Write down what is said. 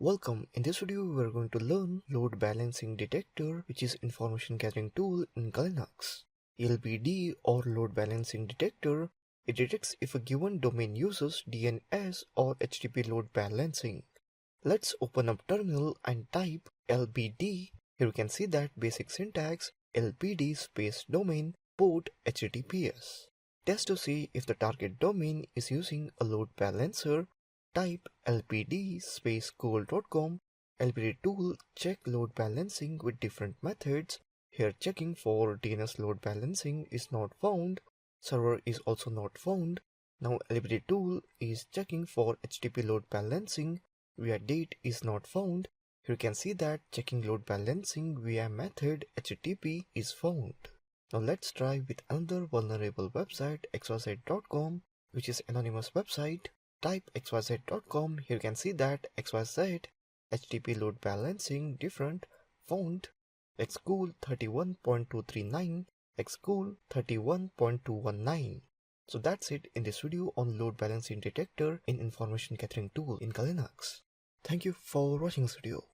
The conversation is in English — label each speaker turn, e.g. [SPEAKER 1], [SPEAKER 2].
[SPEAKER 1] Welcome. In this video we are going to learn Load Balancing Detector, which is information gathering tool in Linux. LBD or Load Balancing Detector, it detects if a given domain uses DNS or HTTP load balancing. Let's open up terminal and type LBD. Here you can see that basic syntax LBD space domain port HTTPS. Test to see if the target domain is using a load balancer. Type lbd space google.com. LBD tool check load balancing with different methods. Here checking for DNS load balancing is not found. Server is also not found. Now LBD tool is checking for HTTP load balancing via date is not found. Here you can see that checking load balancing via method HTTP is found. Now let's try with another vulnerable website xyz.com, which is anonymous website. Type xyz.com. Here you can see that xyz HTTP load balancing different found xcool 31.239 xcool 31.219. So that's it in this video on load balancing detector in information gathering tool in Linux. Thank you for watching this video.